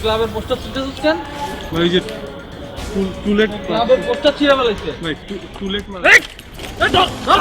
ক্লাবের পোস্টার ছিঁড়ে দিচ্ছেন? ওই যে টুলেট ক্লাবের পোস্টার ছিঁড়ে ফেলাইছে। ভাই টুলেট মারা এই! এই ধর, ধর!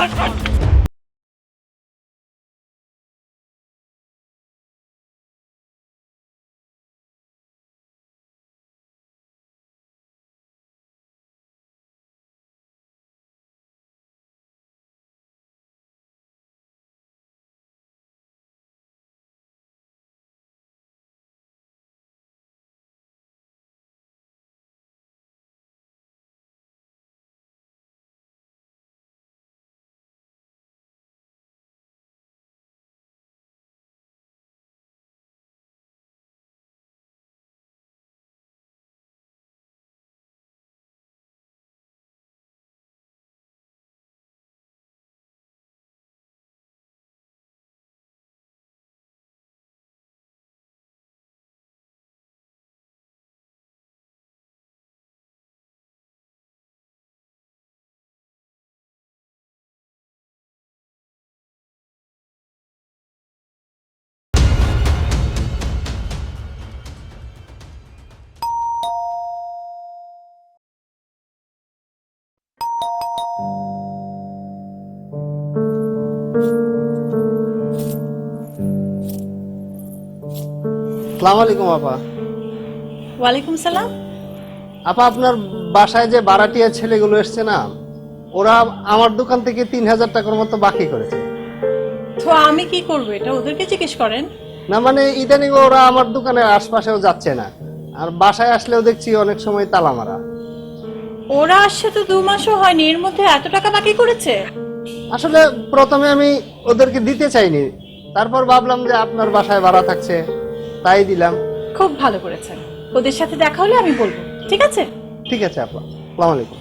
আসসালামু আলাইকুম আপা। ওয়ালাইকুম সালাম। আপা, আপনার বাসায় যে ভাড়াটিয়া ছেলেগুলো এসছে না, ওরা আমার দোকান থেকে 3000 টাকার মতো বাকি করেছে। তো আমি কি করবো, এটা ওদেরকে জিজ্ঞেস করেন। না মানে ইদানিং ওরা আমার দোকানের আশপাশেও যাচ্ছে না, আর বাসায় আসলেও দেখছি অনেক সময় তালা মারা। ওরা আসছে তো 2 মাসও হয়নি, এর মধ্যে এত টাকা বাকি করেছে? আসলে প্রথমে আমি ওদেরকে দিতে চাইনি, তারপর ভাবলাম যে আপনার বাসায় ভাড়া থাকছে, তাই দিলাম। খুব ভালো করেছেন, ওদের সাথে দেখা হলে আমি বলবো। ঠিক আছে? ঠিক আছে আপা, আসসালামু আলাইকুম।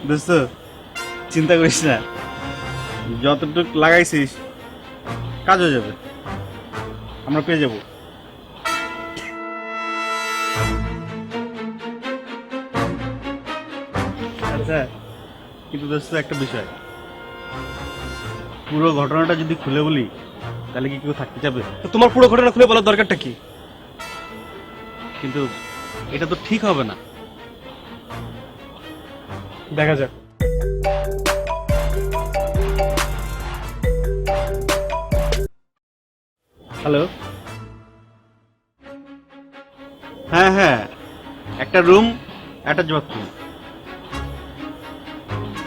দোস্ত চিন্তা করিস না, যতটুকু লাগাইছিস কাজ হয়ে যাবে, আমরা পেয়ে যাব। আচ্ছা, কিন্তু দোস্ত একটা বিষয়, পুরো ঘটনাটা যদি খুলে বলি তাহলে কি কেউ থাকতে যাবে? তোমার পুরো ঘটনা খুলে বলার দরকারটা কি? কিন্তু এটা তো ঠিক হবে না। দেখা যাক। হ্যালো, হ্যাঁ হ্যাঁ, একটা রুম অ্যাটাচ বাথরুম।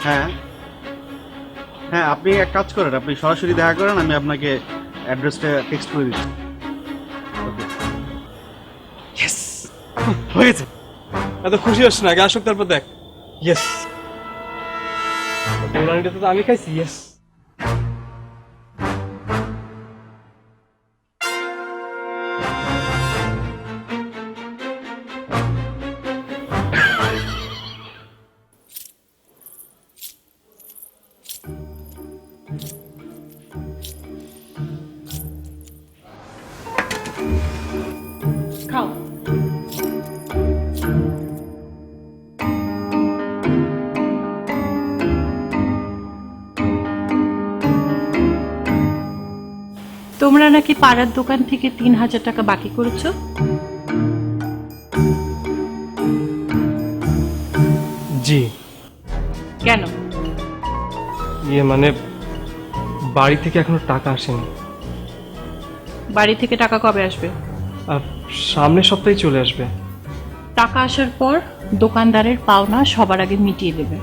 হ্যাঁ হ্যাঁ, আপনি এক কাজ করেন, আপনি সরাসরি দেখা করেন, আমি আপনাকে অ্যাড্রেসটা টেক্সট করে দিচ্ছি। ইয়েস, হয়েছে। এত খুশি হস না, আগে আসুক তারপর দেখ। ইয়েস, দৌড়ানিটা তো আমি খাইছি। ইয়েস। খাও। তোমরা নাকি পাড়ার দোকান থেকে 3000 টাকা বাকি করেছো? জি। কেন? মানে বাড়ি থেকে এখনো টাকা আসেনি। বাড়ি থেকে টাকা কবে আসবে? সামনের সপ্তাহে চলে আসবে। টাকা আসার পর দোকানদারের পাওনা সবার আগে মিটিয়ে দেবে,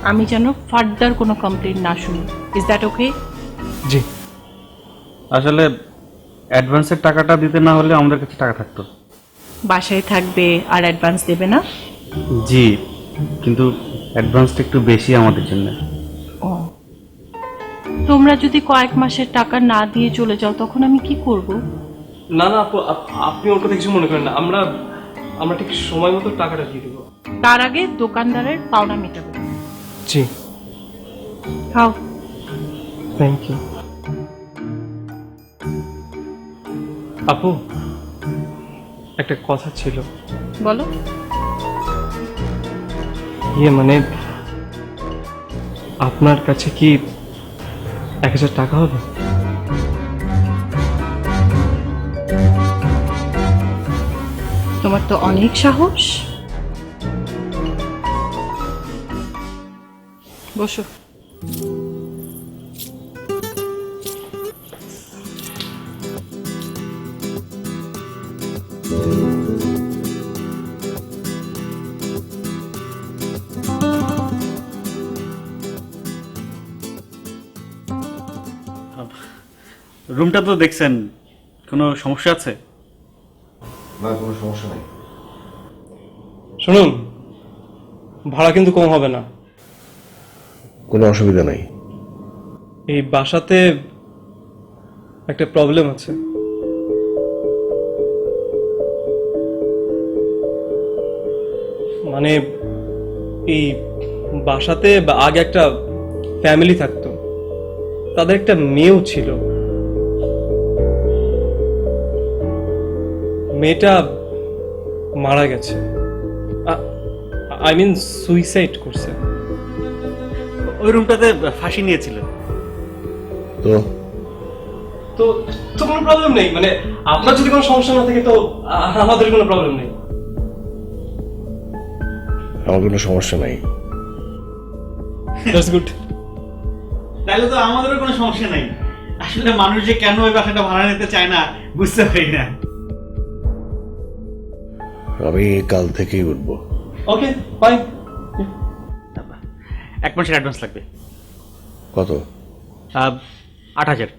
আমি যেন ফার্দার কোনো কমপ্লেইন না শুনি। Is that okay? জি। আসলে অ্যাডভান্সের টাকাটা দিতে না হলে আমাদের কাছে টাকা থাকতো। বাসায় থাকবে আর অ্যাডভান্স দেবে না? জি, কিন্তু অ্যাডভান্সটা একটু বেশি আমাদের জন্য। ও, তোমরা যদি কয়েক মাসের টাকা না দিয়ে চলে যাও তখন আমি কি করব? না না আপু, আপনি ওর কথা কিছু মনে করেন না। আমরা ঠিক সময় মতো টাকাটা দিয়ে দেবো। তার আগে দোকানদারের পাওনা মেটাবে। জি। খাও। Thank you. আপু, একটা কথা ছিল। বলো। মানে আপনার কাছে কি 1000 টাকা হবে? তোমার তো অনেক সাহস। বসো। রুমটা তো দেখছেন, কোনো সমস্যা আছে? না, কোনো সমস্যা নেই। শুনুন, ভাড়া কিন্তু কম হবে না। কোনো অসুবিধা নেই। এই বাসাতে একটা প্রবলেম আছে। মানে এই বাসাতে আগে একটা ফ্যামিলি থাকতো, তাদের একটা মেয়েও ছিল। মেয়েটা মারা গেছে, আই মিন সুইসাইড করছে। ওই রুমটাতে ফাঁসি নিয়েছিল। তো তো তো কোনো প্রবলেম নেই, মানে আপনার যদি কোনো সমস্যা না থাকে তো আমাদের কোনো প্রবলেম নেই। আমার কোনো সমস্যা নেই। That's good. তাহলে তো আমাদেরও কোনো সমস্যা নাই। আসলে মানুষ যে কেন ওই বাসাটা ভাড়া নিতে চায় না বুঝতে পারি না। আমি কাল থেকেই উঠবো। Okay fine. 1 মাসের অ্যাডভান্স লাগবে। কত? 8000।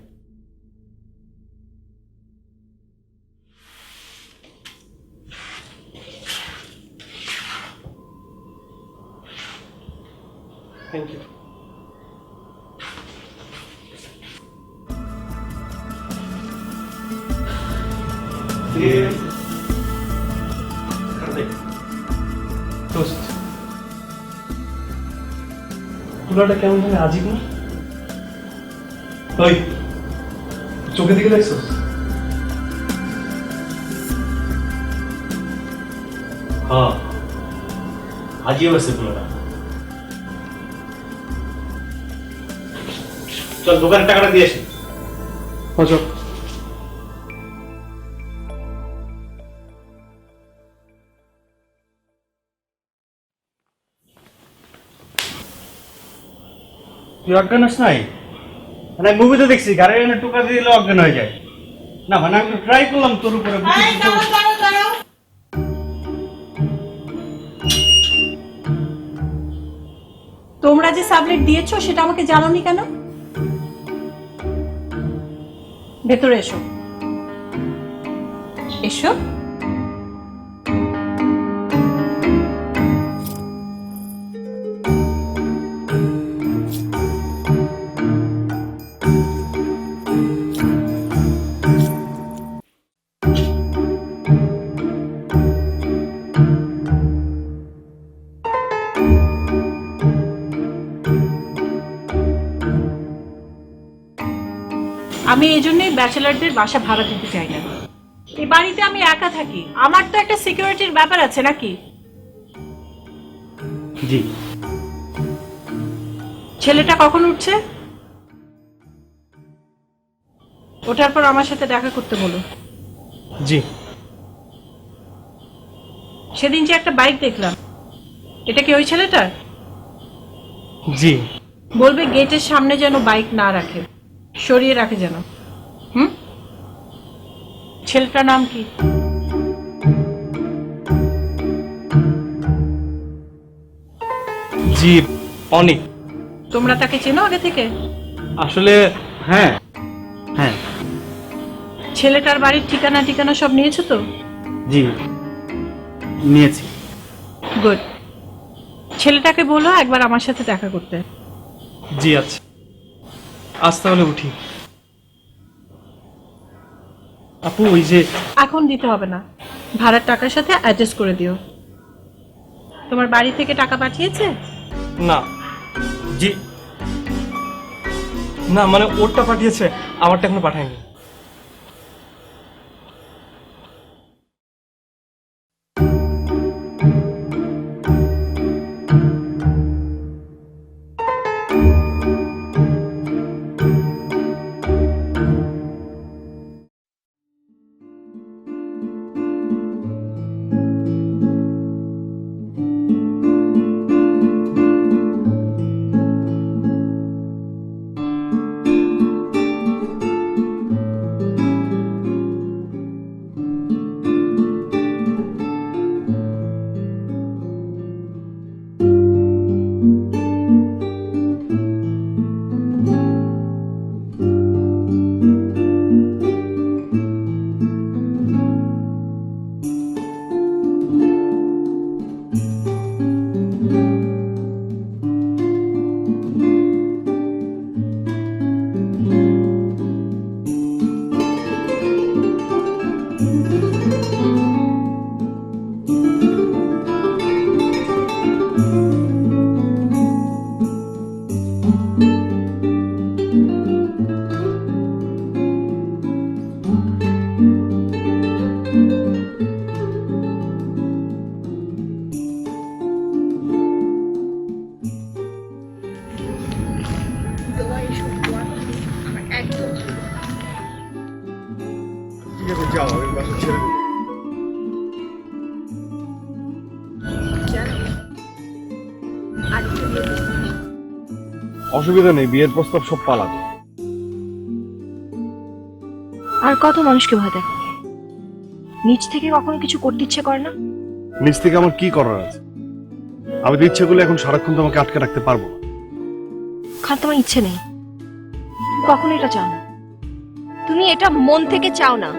Thank you. কুলারটা কেমন জানি আজিব না? ওই চোখের দিকে দেখছো? হ্যাঁ, আজিও আছে পুরোটা। চল দোকানের টাকাটা দিয়ে আসি। হজর তুই অজ্ঞান হস নাই? মানে মুভিতে দেখছি গাড়ি এনে টোকা দিয়ে দিলে অজ্ঞান হয়ে যায়। না মানে আমি ট্রাই করলাম তোর উপরে। তোমরা যে সাবলেট দিয়েছো সেটা আমাকে জানাওনি কেন? ভেতরে এসো। এসো। আমি এই জন্যই ব্যাচেলারদের বাসা ভাড়া দিতে চাই না। এই বাড়িতে আমি একা থাকি, আমার তো একটা সিকিউরিটির ব্যাপার আছে নাকি? জি। ছেলেটা কখন উঠছে? ওঠার পর আমার সাথে দেখা করতে বলো। জি। সেদিন যে একটা বাইক দেখলাম, এটা কি ওই ছেলেটার? জি। বলবে গেটের সামনে যেন বাইক না রাখে, সরিয়ে রাখে যেন। ছেলেটার নাম কি? জি, অনেক। তোমরা তাকে চেনো আগে থেকে? আসলে হ্যাঁ হ্যাঁ। ছেলেটার বাড়ির ঠিকানা সব নিয়েছো তো? জি নিয়েছি। গুড। ছেলেটাকে বলো একবার আমার সাথে দেখা করতে। জি আচ্ছা, আজ তাহলে উঠি। আপু ওই যে এখন দিতে হবে না, ভাড়ার টাকার সাথে অ্যাডজাস্ট করে দিও। তোমার বাড়ি থেকে টাকা পাঠিয়েছে? না। জি না মানে ওরটা পাঠিয়েছে, আমারটা এখনো পাঠায়নি। ঠিক আছে, যাও, আমি বাসা ছেড়ে দেবো। অসুবিধা নেই, বিয়ের প্রস্তাব সব পালাবে। আর কত মানুষকে ভয় দেখো, নিজ থেকে কখনো কিছু করতে ইচ্ছে করে না? নিজ থেকে আমার কি করার আছে? আমি তো ইচ্ছে করলে এখন সারাক্ষণ তোমাকে আটকে রাখতে পারবো না। খান তোমার ইচ্ছে নেই, তুমি কখনো এটা চাও না, তুমি এটা মন থেকে চাও না।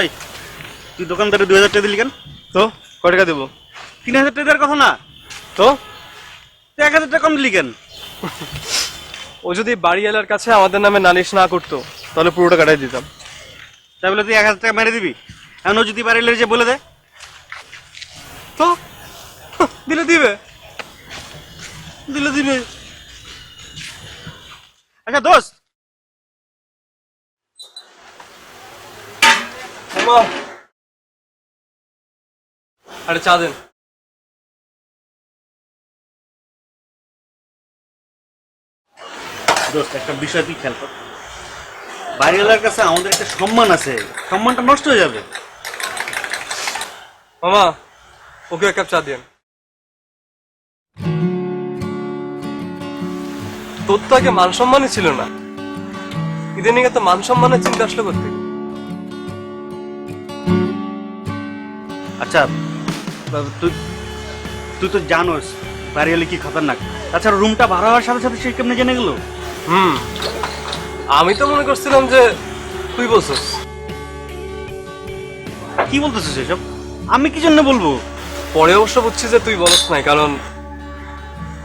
এই, তুই দোকানদারে 2000 টাকা দিলি কেন? তো কয় টাকা দেবো? 3000 টাকা দেওয়ার কথা না, তো তুই 1000 টাকা কম দিলি কেন? ও যদি বাড়িওয়ালার কাছে আমাদের নামে নালিশ না করতো তাহলে পুরোটা কাটাই দিতাম। তাই বলে তুই 1000 টাকা মেরে দিবি? এখন ও যদি বাড়ি যে বলে দে, তো দিলে দিবে। দিলে দিবে। আচ্ছা দোস্ত, মামা, আরে চা দেন। দোস্ত একটা বিষয় তুই খেয়াল কর, বাড়িওয়ালার কাছে আমাদের একটা সম্মান আছে, সম্মানটা নষ্ট হয়ে যাবে। মামা, ওকে এক কাপ চা দেন। তোর তো আগে মান সম্মানই ছিল না, ইদানিং তো মান সম্মানের চিন্তা আসলো করতে। আচ্ছা তুই তুই তো জানোস বাড়িওয়ালি কি খতরনাক। তাছাড়া রুমটা ভাড়া হওয়ার সাথে সাথে সে কেমনে জেনে গেল? আমি তো মনে করছিলাম যে তুই বলছিস। কি বলতেছিস এসব? আমি কি জন্য বলবো? পরে অবশ্য বুঝছি যে তুই বলস নাই, কারণ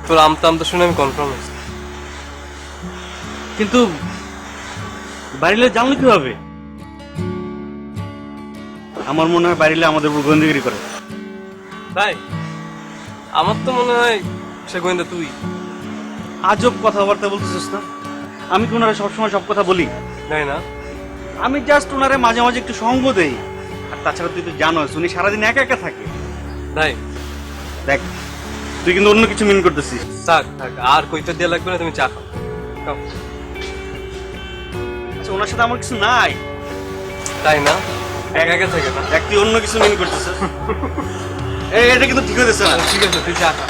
তোর আমতা আমতা শুনে আমি কনফার্ম হয়েছি। কিন্তু বাড়িলে জানলে কিভাবে? আমার মনে হয় বাড়িলে আমাদের উপর গোয়েন্দাগিরি করে। তাই আমার তো মনে হয় সে গোয়েন্দা তুই। আজব কথাবার্তা বলতেছিস না? আমি কি ওনারা সবসময় সব কথা বলি? তাই না? আমি জাস্ট ওনারে মাঝে মাঝে একটু সঙ্গ দেই। আর তাছাড়া তুই তো জানোস উনি সারাদিন একা একা থাকে। তাই দেখ, তুই কিন্তু অন্য কিছু মিন করতেছিস। থাক থাক, আর কইতে দেওয়া লাগবে না, তুমি চা খাও। খাও। আচ্ছা, ওনার সাথে আমার কিছু নাই। তাই না? একা একা থাকে না? দেখ, তুই অন্য কিছু মিন করতেছিস। এটা কিন্তু ঠিক হতেছে না। ঠিক আছে, তুই চা খা,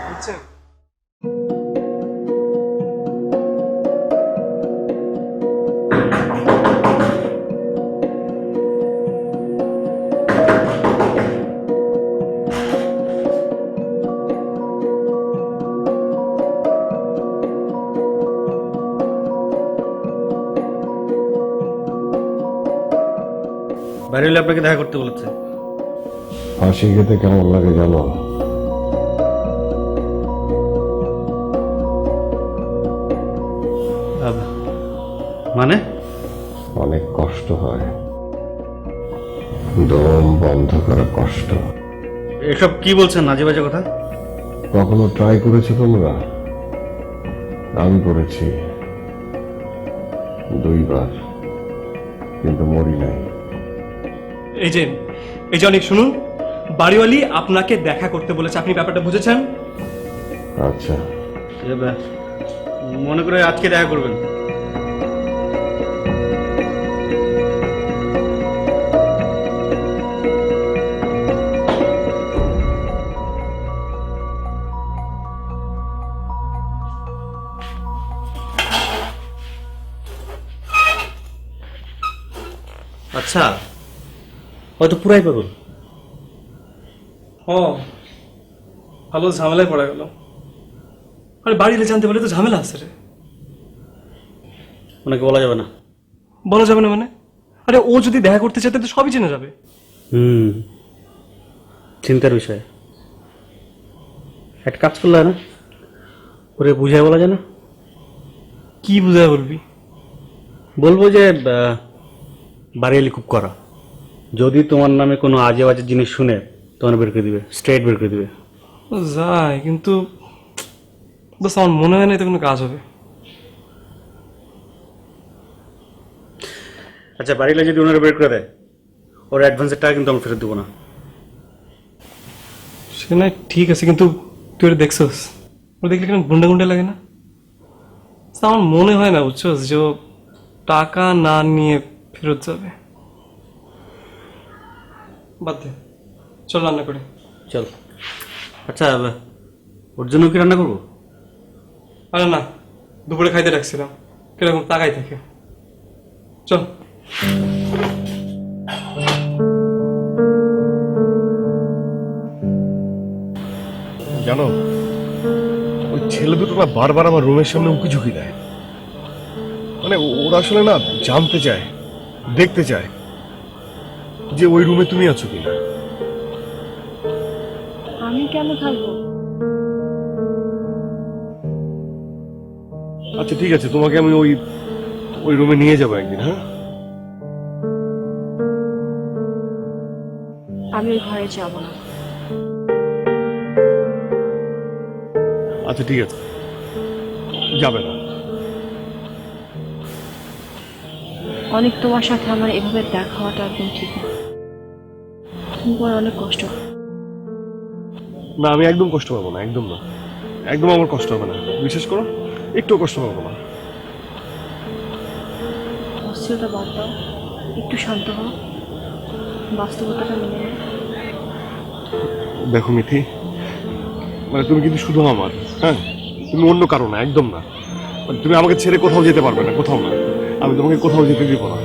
বুঝছেন? বাড়িলে আপনাকে দেখা করতে বলেছে। ফাঁসি খেতে কেমন লাগে জানো? মানে? অনেক কষ্ট হয়, দম বন্ধ করা কষ্ট। এসব কি বলছেন আজে বাজে কথা? কখনো ট্রাই করেছো তোমরা? আমি করেছি 2 বার, কিন্তু মরি নাই। এই যে অনেক শুনুন, বাড়িওয়ালি আপনাকে দেখা করতে বলেছে, আপনি ব্যাপারটা বুঝেছেন? আচ্ছা, মনে করে আজকে দেখা করবেন। আচ্ছা, হয়তো পুরাই পাগল। ও ভালো ঝামেলায় পড়া গেল। আরে বাড়ি এলে জানতে পারলে তো ঝামেলা আছে রে। ওনাকে বলা যাবে না। বলা যাবে না মানে? আরে ও যদি দেখা করতে চায় তো সবই জেনে যাবে। চিন্তার বিষয়। একটা কাজ করলে না, ওরে বুঝায় বলা যায় না? কি বুঝায় বলবি? বলবো যে বাড়িয়ালি খুব করা, যদি তোমার নামে কোনো আজে বাজে জিনিস শুনে তোমার বের করে দিবে, স্ট্রেট বের করে দিবে। ও যায়, কিন্তু বাস আমার মনে হয় না এতে কোনো কাজ হবে। আচ্ছা, বাড়িলে যদি ওনারা বের করে দেয়, ওর অ্যাডভান্সের টাকা কিন্তু আমি ফেরত দেবো না। সে না ঠিক আছে, কিন্তু তুই ওটা দেখছস? ওটা দেখলে কেন গুন্ডা গুন্ডা লাগে না? তা আমার মনে হয় না, বুঝছস, যে ও টাকা না নিয়ে ফেরত যাবে। বাদ দে, চল রান্না করে। চল। আচ্ছা, ওর জন্য কি রান্না করবো? আরে না, দুপুরে খাইতে রাখছিলাম, কিরকম তাকাই থাকে। চল। জানো, ওই ছেলে দুটো না বারবার আমার রুমের সামনে উকি ঝুঁকি দেয়। মানে ওরা আসলে না জানতে চায়, দেখতে চায় যে ওই রুমে তুমি আছো কিনা। আমি কেন থাকবো? আচ্ছা ঠিক আছে, তোমাকে আমি ওই রুমে নিয়ে যাবো একদিন। হ্যাঁ, আমি ওই ঘরে যাব না। আচ্ছা ঠিক আছে, যাবে না। অনেক, তোমার সাথে আমার এভাবে দেখা হওয়াটা একদম ঠিক না। তুমি পরে অনেক কষ্ট হবে। না, আমি একদম কষ্ট পাবো না, একদম না, একদম আমার কষ্ট হবে না, বিশ্বাস করো, একটু কষ্ট পাবো না। অস্থিরতা বাদ দাও, একটু শান্ত হও, বাস্তবতাটা মেনে নাও। দেখো মিথি, মানে তুমি কিন্তু শুধু আমার, হ্যাঁ, তুমি অন্য কারো না, একদম না। মানে তুমি আমাকে ছেড়ে কোথাও যেতে পারবে না, কোথাও না, আমি তোমাকে কোথাও যেতে দিব না।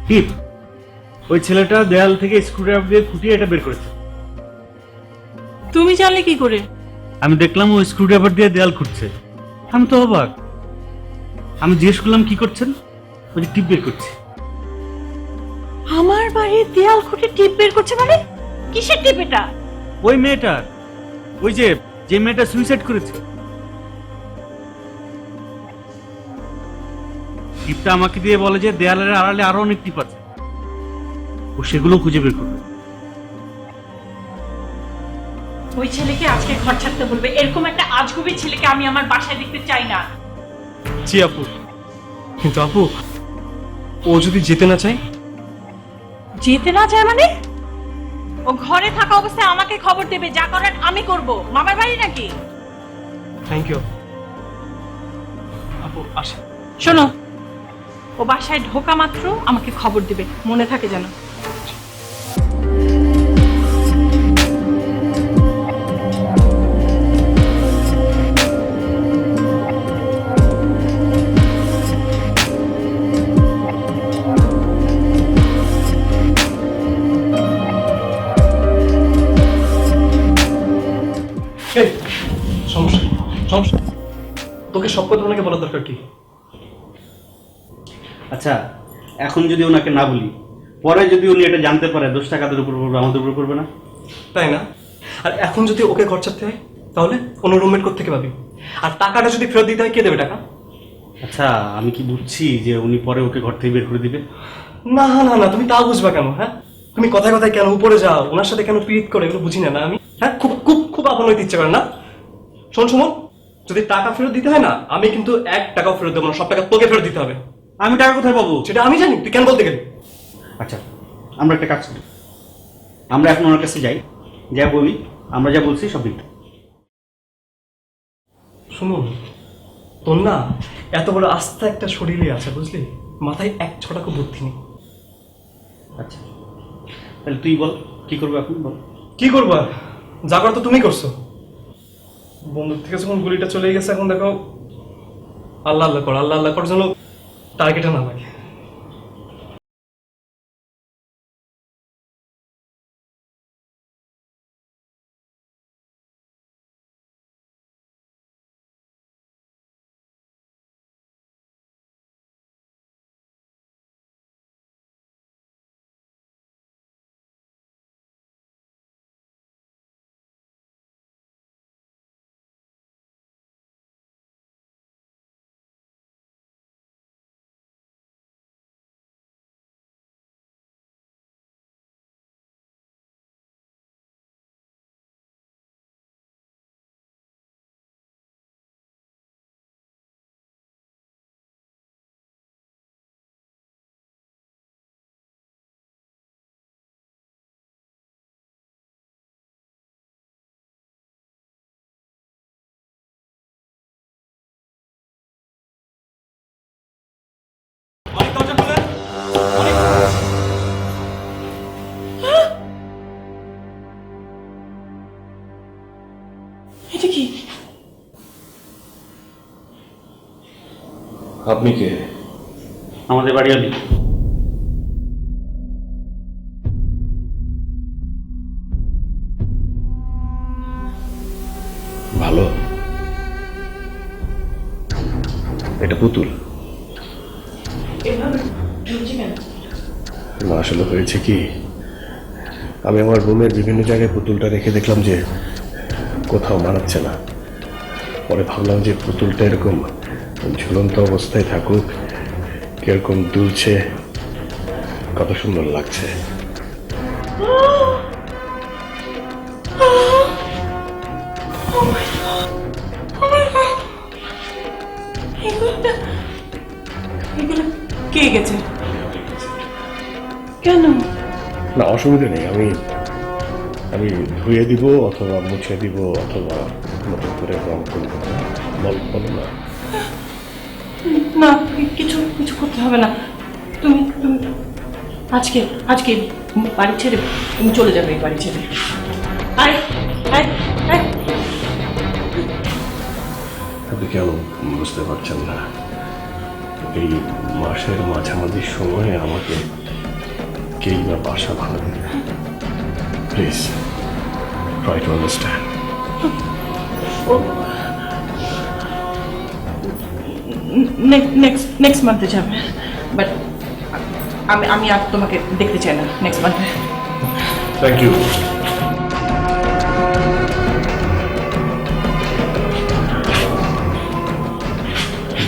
টিপ, ওই ছেলেটা দেয়াল থেকে স্ক্রুড্রাইভার দিয়ে খুঁটিয়ে এটা বের করেছে। তুমি জানলে কি করে? আমি দেখলাম ও স্ক্রুড্রাইভার দিয়ে দেয়াল খুঁটছে। আমি তো অবাক। আমি জিজ্ঞেস করলাম কি করছেন, ওই যে টিপ বের করছে। আমার বাড়ির দেয়াল খুঁটে টিপ বের করছে মানে? কিসের টিপ এটা? ওই মেয়েটার, ওই যে মেয়েটা সুইসাইড করেছে। টিপটা আমাকে দিয়ে বলে যে দেয়ালের আড়ালে আরো অনেক টিপ আছে, ও সেগুলো খুঁজে বের করবে। ওই ছেলেকে আজকে ঘর ছাড়তে বলবে। এরকম একটা আজগুবি ছেলেকে আমি আমার বাসায় দেখতে চাই না। জি আপু, কিন্তু আপু ও যদি যেতে না চায়? যেতে না চায় মানে? ও ঘরে থাকা অবস্থায় আমাকে খবর দেবে, যা করার আমি করব। মামার বাড়ি নাকি? থ্যাংক ইউ আপু, আসে। শোনো, ও বাসায় ঢোকা মাত্র আমাকে খবর দিবে, মনে থাকে যেন। এই সমস্যা সমস্যা, তোকে সব কথা ওনাকে বলার দরকার কি? আচ্ছা, এখন যদি ওনাকে না বলি, পরে যদি উনি এটা জানতে পারে, দোষটা কাদের উপর পড়বে? আমাদের উপর পড়বে না? তাই না? আর এখন যদি ওকে ঘর ছাড়তে হয় তাহলে অন্য রুমমেট কোত্থেকে পাবি? আর টাকাটা যদি ফেরত দিতে হয়, কে দেবে টাকা? আচ্ছা, আমি কি বুঝছি যে উনি পরে ওকে ঘর থেকে বের করে দিবে? না না না, তুমি তা বুঝবা কেন? হ্যাঁ, তুমি কথায় কথায় কেন উপরে যাও, ওনার সাথে কেন প্রীত করে, এগুলো বুঝি না না আমি। হ্যাঁ, খুব খুব খুব আপন হইতে ইচ্ছে করে না? শোন সুমন, যদি টাকা ফেরত দিতে হয় না, আমি কিন্তু 1 টাকাও ফেরত দেবো না, সব টাকা তোকে ফেরত দিতে হবে। আমি টাকা কোথায় পাবো? সেটা আমি জানি, তুই কেন বলতে গেলি? আচ্ছা, আমরা একটা কাজ করি, আমরা এখন ওনার কাছে যাই, যা বলি, আমরা যা বলছি সব দিতে। শুনুন, তোর না এত বড় আস্থা একটা শরীরে আছে, বুঝলি? মাথায় 1 ছটাকও বুদ্ধি নেই। আচ্ছা, তাহলে তুই বল কি করবো এখন, বল। কি করবো আর? যা কর তো তুমি করছো। বন্ধুর থেকে যখন গুলিটা চলে গেছে, এখন দেখো আল্লাহ আল্লাহ কর, আল্লাহ আল্লাহ কর যেন টার্গেটে না লাগে। এটা কি? আপনি কে? আমাদের বাড়ি আলি। ভালো, এটা পুতুল না। আসলে হয়েছে কি, আমি আমার রুমের বিভিন্ন জায়গায় পুতুলটা রেখে দেখলাম যে কোথাও মানাচ্ছে না। পরে ভাবলাম যে পুতুলটা এরকম ঝুলন্ত অবস্থায় থাকুক, কিরকম দুলছে, কত সুন্দর লাগছে। এগুলো কে গেছে? কেন? না, অসুবিধা নেই, আমি আমি ধুয়ে দিব অথবা মুছে দিব অথবা নতুন করে রং করব। বলো না। না, কিছু কিছু করতে হবে না। তুমি তুমি আজকে আজকে বাড়ি ছেড়ে তুমি চলে যাবে, এই বাড়ি ছেড়ে। আয় আয় আয়। আপনি কেন বুঝতে পারছেন না? এই মাসের মাঝামাঝি সময়ে আমাকে কেই বা বাসা ভালো দিবে? Please try to understand. Next মান্থে যাবে, বাট আমি আর তোমাকে দেখতে চাই না নেক্সট মান্থে। Thank you.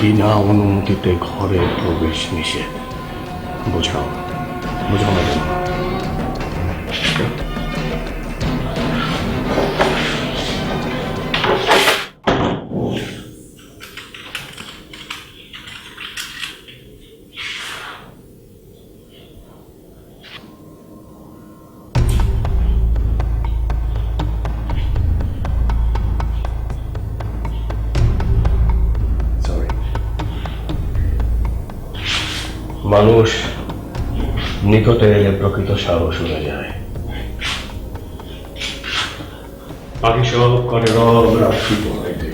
বিনা অনুমতিতে ঘরে প্রবেশ নিষেধ। বোঝাও বোঝাও না কেন? মানুষ নিকটে এলে প্রকৃত সাহস উড়ে যায়। বাকি সব করে রব রাত্রি পোহাইতে।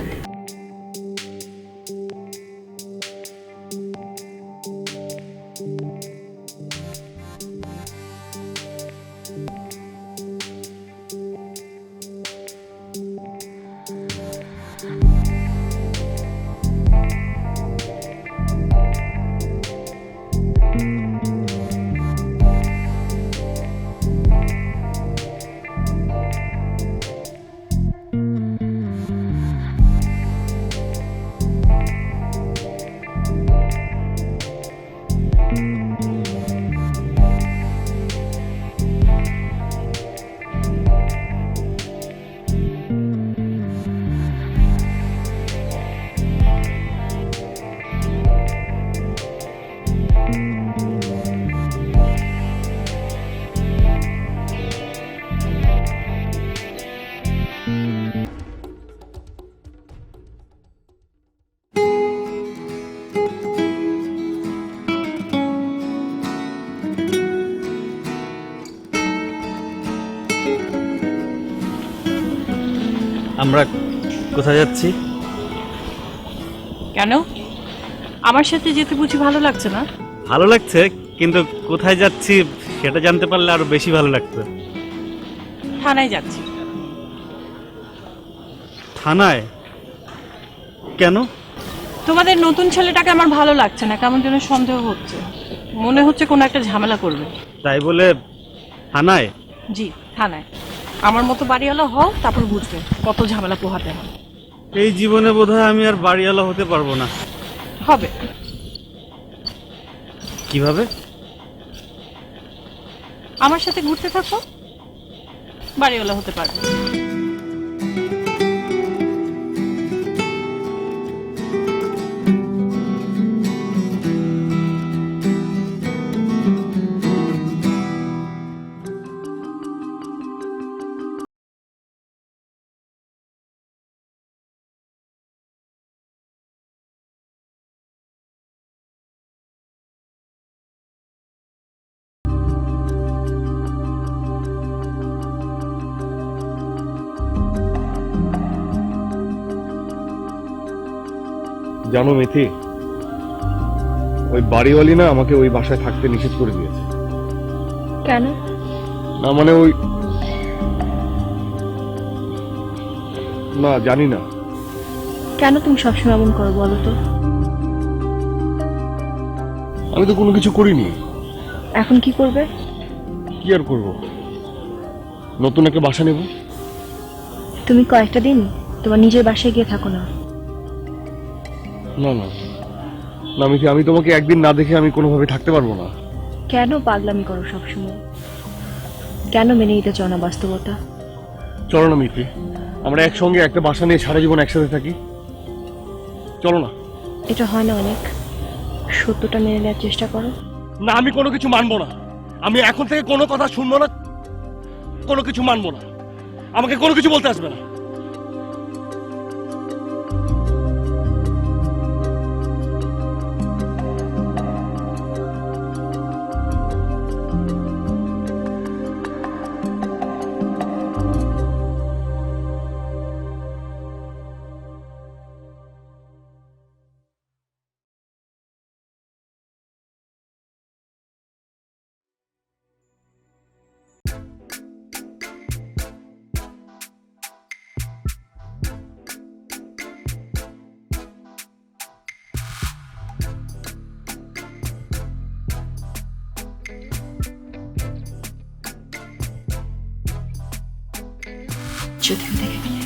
আমরা কোথায় যাচ্ছি? কেন? আমার সাথে যেতে বুঝি ভালো লাগছে না? ভালো লাগছে, কিন্তু কোথায় যাচ্ছি সেটা জানতে পারলে আরো বেশি ভালো লাগতো। থানায় যাচ্ছি। থানায়? কেন? তোমাদের নতুন ছেলেটাকে আমার ভালো লাগছে না, কেমন যেন সন্দেহ হচ্ছে, মনে হচ্ছে কোনো একটা ঝামেলা করবে। তাই বলে থানায়? জি, থানায়। আমার মতো বাড়িওয়ালা হও, তারপর বুঝবে কত ঝামেলা পোহাতে হয়। এই জীবনে বোধহয় আমি আর বাড়িওয়ালা হতে পারবো না। হবে। কিভাবে? আমার সাথে ঘুরতে থাকো, বাড়িওয়ালা হতে পারবে। জানো মিথি, ওই বাড়িওয়ালি না আমাকে ওই বাসায় থাকতে নিষেধ করে দিয়েছে। কেন? না মানে ওই, না জানি না। কেন তুমি সবসময় এমন করো বলো তো? আমি তো কোনো কিছু করিনি। এখন কি করবে? কি আর করব, নতুন একটা বাসা নেব। তুমি কয়েকটা দিন তোমার নিজের বাসায় গিয়ে থাকো না। না না না মিথি, আমি তোমাকে একদিন না দেখে আমি কোনোভাবে থাকতে পারবো না। কেন পাগলামি করো সবসময়? কেন মেনে নিতে চাও না বাস্তবতা? চলো না মিথি, আমরা একসঙ্গে একটা বাসা নিয়ে সারা জীবন একসাথে থাকি, চলো না। এটা হয় না অনেক, সত্যটা মেনে নেওয়ার চেষ্টা করো। না, আমি কোনো কিছু মানবো না। আমি এখন থেকে কোনো কথা শুনবো না, কোনো কিছু মানবো না। আমাকে কোনো কিছু বলতে আসবে না। যদি কেউ দেখে ফেলে?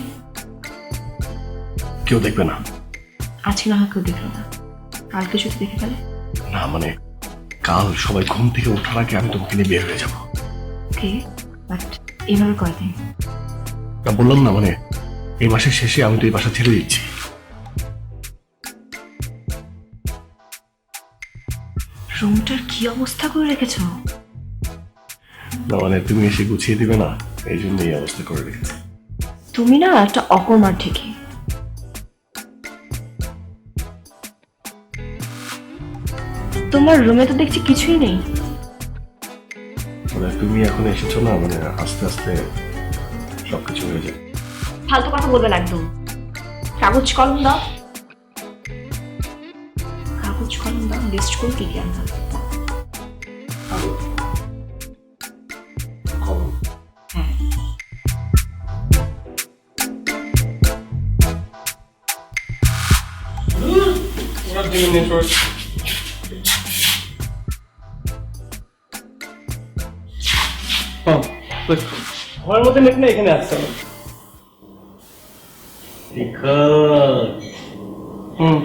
কেউ দেখবে না। আজকে না হয় কেউ দেখলো না, কালকে যদি দেখে ফেলে? না মানে কাল সবাই ঘুম থেকে ওঠার আগে আমি তোমাকে নিয়ে বের হয়ে যাবো। ওকে, বাট এভাবে কয়দিন? না বললাম না, মানে এই মাসের শেষে আমি তো এই বাসা ছেড়ে দিচ্ছি। রুমটার কি অবস্থা করে রেখেছো? না মানে তুমি এসে গুছিয়ে দিবে না, এই জন্য এই অবস্থা করে রেখেছি। তুমি না একটা অকর্মার ঠিকই। তোমার রুমে তো দেখছি কিছুই নেই। মানে তুমি এখন এসেছো না, মানে আস্তে আস্তে সবকিছু হয়ে যাবে। ফালতু কথা বলবে না একদম। কাগজ কলম দাও, কাগজ কলম দাও, লিস্ট করে কি কি আনতে হবে। কলম। হ্যাঁ, ঘরের মধ্যে নেট না, এখানে আসছে।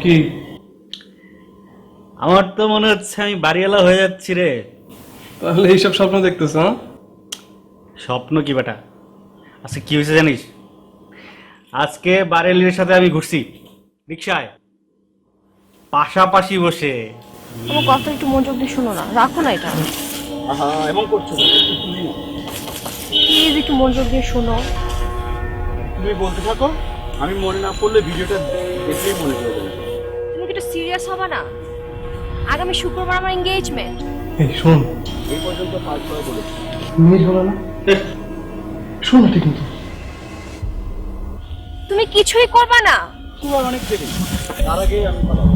কি আমার তো মনে হচ্ছে আমি বাড়িওয়ালা হয়ে যাচ্ছি রে। তাহলে এইসব স্বপ্ন দেখতেছ? স্বপ্ন কি বেটা? আজকে কি হয়েছে জানিস? আজকে বারেলির সাথে আমি ঘুরছি রিক্সায়, পাশাপাশি বসে। আমার কথা একটু মনোযোগ দিয়ে শোনো না, রাখো না এটা। এমন করছো প্লিজ একটু মনোযোগ দিয়ে শোনো। তুমি বলতে থাকো, আমি মনে না পড়লে ভিডিওটা দেখলেই মনে পড়ে যাবে। তুমি কি একটু সিরিয়াস হবে না? আগামী শুক্রবার আমার এঙ্গেজমেন্ট। এই শোন, এই পর্যন্ত 5 বার বলেছি। তুমি শোনো না, শোন না ঠিক মতো। তুমি কিছুই করবে না। তোমার অনেক দেরি, তার আগে আমি পালাবো।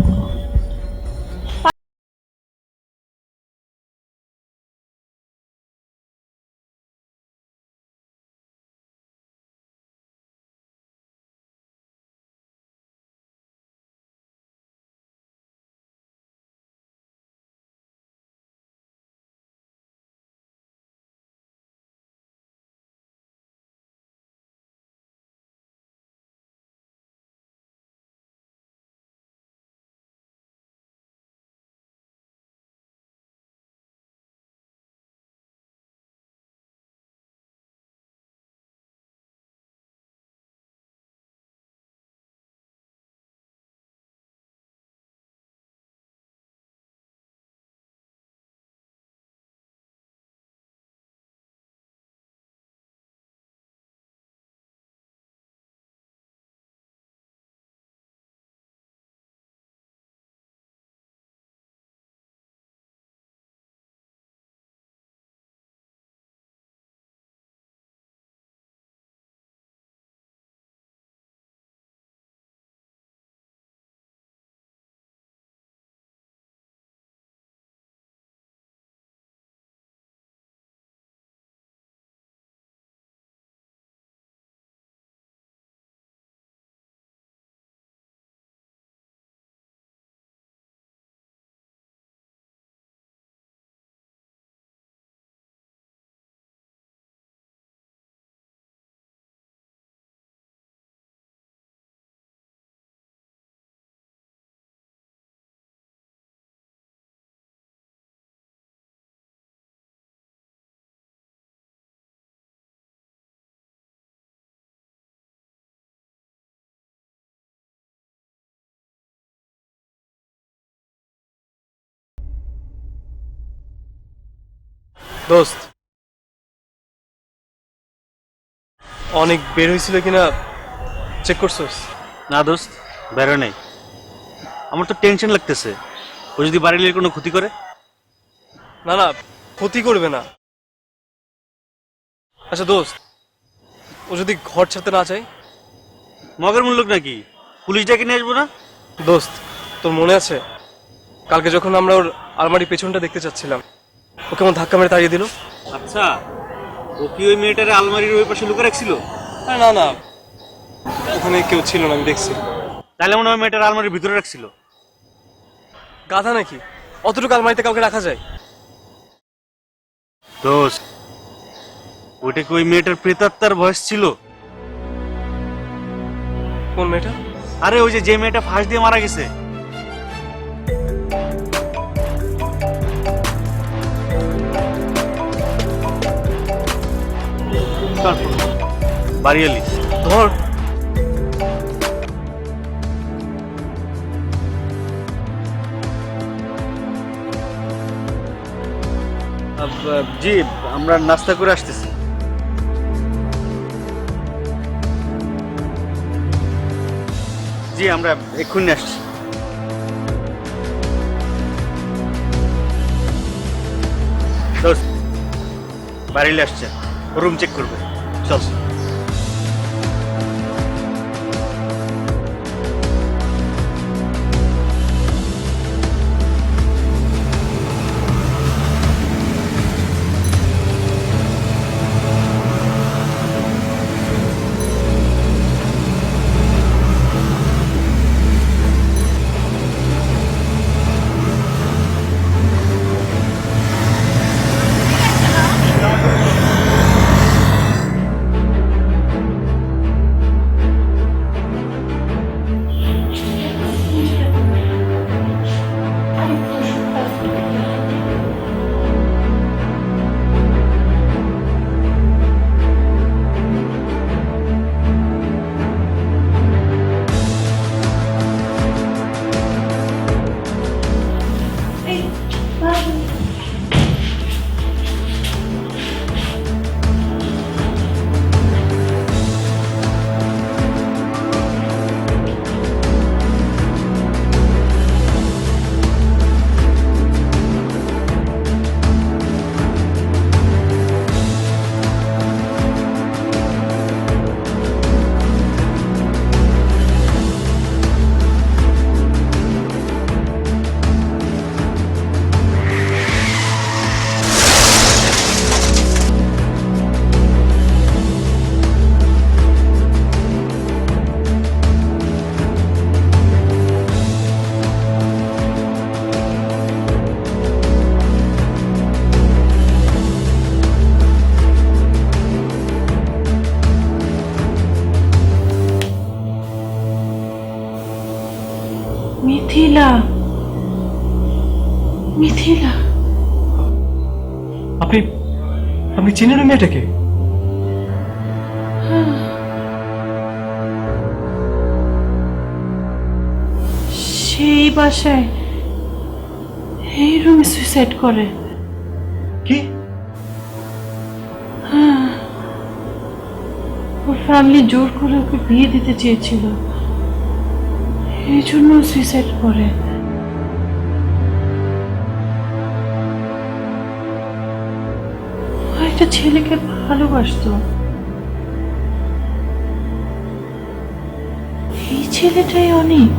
দোস্ত, অনেক বের হয়েছিল কিনা চেক করছস? না দোস্ত, বেরো নাই। আমার তো টেনশন লাগতেছে, ও যদি বাড়ির কোনো ক্ষতি করে। না না, ক্ষতি করবে না। আচ্ছা দোস্ত, ও যদি ঘর ছাড়তে না চায়? মগের মূল্য নাকি, পুলিশ ডেকে নিয়ে আসবো না? দোস্ত, তোর মনে আছে কালকে যখন আমরা ওর আলমারির পেছনটা দেখতে চাচ্ছিলাম, ও কেমন ধাক্কা মেরে তাড়িয়ে দিল? আচ্ছা, ও কি ওই মেয়েটারে আলমারির ওই পাশে লুকে রাখছিল? আরে না না, ওখানে কেউ ছিল না, আমি দেখছি। তাহলে মনে হয় মেয়েটার আলমারির ভিতরে রাখছিল। গাধা নাকি, অতটুকু আলমারিতে কাউকে রাখা যায়? দোস্ত, ওইটা কি ওই মেয়েটার প্রেতাত্মার ভয়েস ছিল? কোন মেয়েটা? আরে ওই যে মেয়েটা ফাঁস দিয়ে মারা গেছে। বাড়িয়ালি ধর। জি আমরা নাস্তা করে আসতেছি। জি আমরা এক্ষুনি আসছি। দোস্ত বাড়িলে আসছে, রুম চেক করবে, চল। মিথিলা, মিথিলা, আপনি আপনি চেনেন ওই মেয়েটাকে? সেই বাসায় এই রুমে সুইসাইড করে। কি? ওর ফ্যামিলি জোর করে ওকে বিয়ে দিতে চেয়েছিল, এই জন্য সুইসাইড করে। ও একটা ছেলেকে ভালোবাসতো। এই ছেলেটাই অনেক।